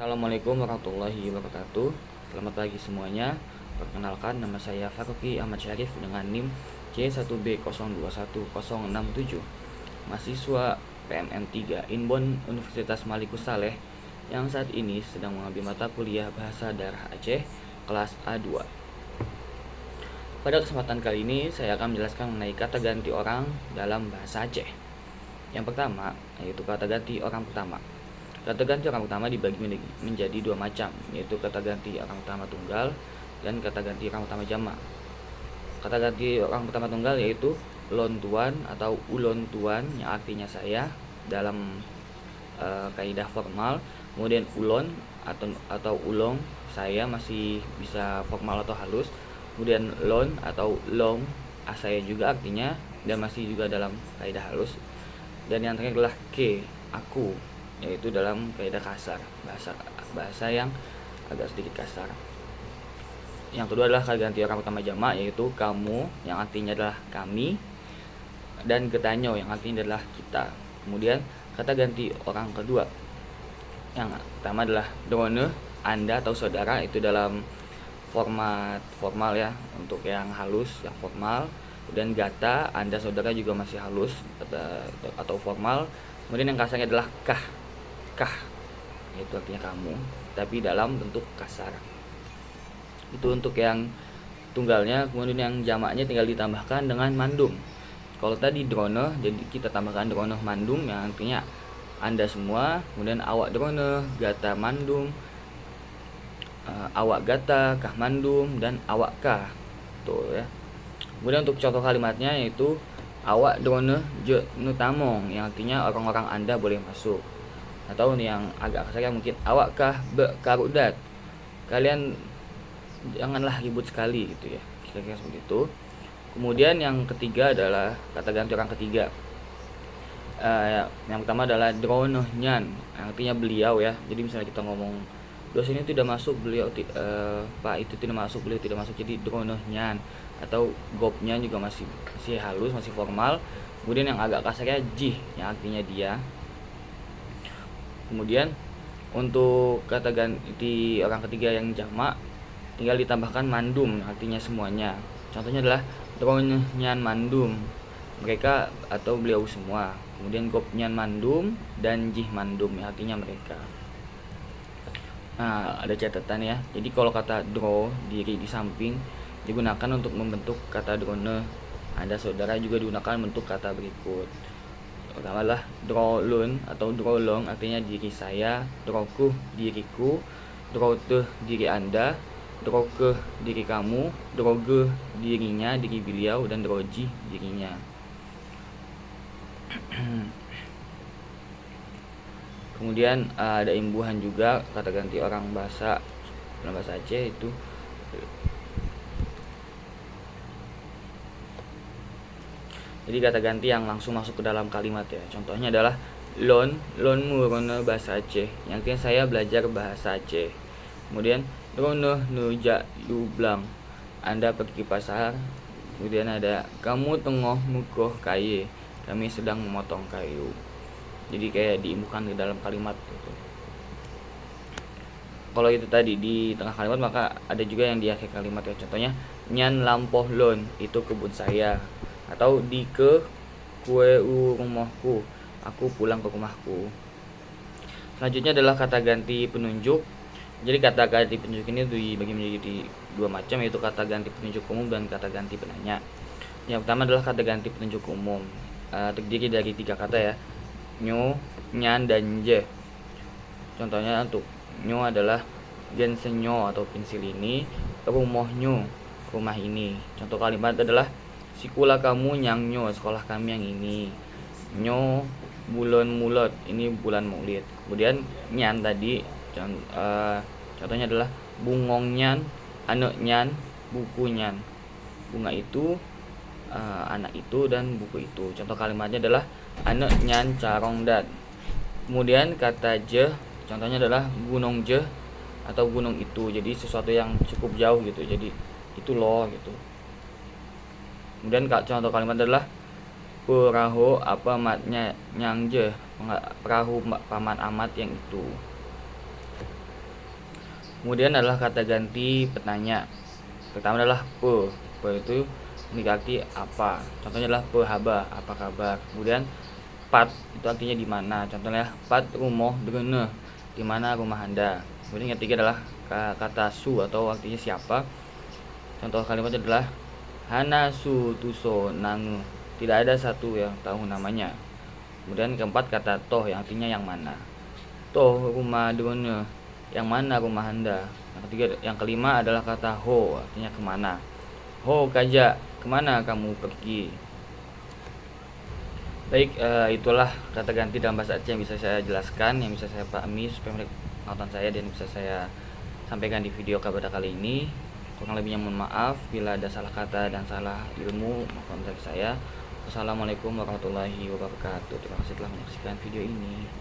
Assalamualaikum warahmatullahi wabarakatuh. Selamat pagi semuanya. Perkenalkan, nama saya Faruqi Ahmad Syarif dengan NIM C1B021067, mahasiswa PMM 3 Inbon Universitas Malikus Saleh yang saat ini sedang mengambil mata kuliah Bahasa Daerah Aceh kelas A2. Pada kesempatan kali ini saya akan menjelaskan mengenai kata ganti orang dalam bahasa Aceh. Yang pertama yaitu kata ganti orang pertama. Kata ganti orang utama dibagi menjadi dua macam, yaitu kata ganti orang utama tunggal dan kata ganti orang utama jamak. Kata ganti orang utama tunggal yaitu lon tuan atau ulon tuan, yang artinya saya dalam kaidah formal. Kemudian ulon atau ulong, saya masih bisa formal atau halus. Kemudian lon atau long, saya juga artinya dan masih juga dalam kaidah halus. Dan yang terakhir adalah ke, aku, yaitu dalam kaidah kasar, bahasa yang agak sedikit kasar. Yang kedua adalah kata ganti orang pertama jamak, yaitu kamu, yang artinya adalah kami, dan getanyo, yang artinya adalah kita. Kemudian kata ganti orang kedua yang pertama adalah drone, anda atau saudara, itu dalam format formal ya, untuk yang halus yang formal. Dan gata, anda saudara, juga masih halus atau formal. Kemudian yang kasarnya adalah kah, itu artinya kamu, tapi dalam bentuk kasar. Itu untuk yang tunggalnya. Kemudian yang jamaknya tinggal ditambahkan dengan mandum. Kalau tadi drone, jadi kita tambahkan drone mandum, yang artinya anda semua. Kemudian awak drone, gata mandum, awak gata, kah mandum, dan awak kah. Tuh ya. Kemudian untuk contoh kalimatnya yaitu awak drone je nutamong, yang artinya orang-orang anda boleh masuk. Atau yang agak kasar mungkin awakkah bekarudat, kalian janganlah ribut sekali, gitu ya, kira-kira seperti itu. Kemudian yang ketiga adalah kata ganti orang ketiga. Yang pertama adalah drononyan, artinya beliau ya. Jadi misalnya kita ngomong dosen ini tidak masuk, beliau pak itu tidak masuk, beliau tidak masuk, jadi drononyan. Atau gopnya juga masih halus, masih formal. Kemudian yang agak kasarnya jih, yang artinya dia. Kemudian untuk kata ganti orang ketiga yang jamak tinggal ditambahkan mandum, artinya semuanya. Contohnya adalah dronyan mandum, mereka atau beliau semua. Kemudian gopnyan mandum dan jih mandum, artinya mereka. Nah, ada catatan ya. Jadi kalau kata dro, diri, di samping, digunakan untuk membentuk kata drone. Anda saudara juga digunakan bentuk kata berikut. Pertama adalah drolun atau drolong, artinya diri saya, drokuh, diriku, droteh, diri anda, drokeh, diri kamu, drogeh, dirinya, diri beliau, dan droji, dirinya. Kemudian ada imbuhan juga kata ganti orang dalam bahasa Aceh itu jadi kata ganti yang langsung masuk ke dalam kalimat ya. Contohnya adalah lonmu rono bahasa Aceh, yang artinya saya belajar bahasa Aceh. Kemudian rono nuja lublang, anda pergi pasar. Kemudian ada kamu tengah mukoh kaye, kami sedang memotong kayu. Jadi kayak diimbuhkan ke dalam kalimat gitu. Kalau itu tadi di tengah kalimat, maka ada juga yang di akhir kalimat ya. Contohnya nyan lampoh lon, itu kebun saya. Atau di ke kue rumahku, aku pulang ke rumahku. Selanjutnya adalah kata ganti penunjuk. Jadi kata ganti penunjuk ini dibagi menjadi dua macam, yaitu kata ganti penunjuk umum dan kata ganti penanya. Yang pertama adalah kata ganti penunjuk umum, terdiri dari tiga kata ya, nyo, nyan, dan je. Contohnya untuk nyo adalah gensenyo atau pensil ini, rumahnya, rumah ini. Contoh kalimat adalah sikulah kamu yang nyo, sekolah kami yang ini. Nyo bulan mulut, ini bulan maulid. Kemudian nyan tadi contohnya adalah bungong nyan, anak nyan, buku nyan. Bunga itu, anak itu, dan buku itu. Contoh kalimatnya adalah anak nyan carong dat. Kemudian kata je, contohnya adalah gunung je atau gunung itu. Jadi sesuatu yang cukup jauh gitu, jadi itu loh gitu. Kemudian contoh kalimat adalah perahu apa matnya nyang je, perahu paman amat yang itu. Kemudian adalah kata ganti petanya. Pertama adalah pe. Pe itu berarti apa. Contohnya adalah pe haba, apa kabar. Kemudian pat itu artinya di mana. Contohnya pat rumah drene, di mana rumah Anda. Kemudian yang ketiga adalah kata su atau artinya siapa. Contoh kalimat adalah hana su tuso nangu. Tidak ada satu yang tahu namanya. Kemudian keempat kata toh yang artinya yang mana. Toh rumah drone, yang mana rumah Anda. Yang kelima adalah kata ho, artinya kemana. Ho kaja, kemana kamu pergi. Baik, itulah kata ganti dalam bahasa Aceh yang bisa saya jelaskan, yang bisa saya pahami supaya mereka nonton saya dan bisa saya sampaikan di video kepada kali ini. Kurang lebihnya mohon maaf bila ada salah kata dan salah ilmu, mohon dari saya. Wassalamualaikum warahmatullahi wabarakatuh. Terima kasih telah menyaksikan video ini.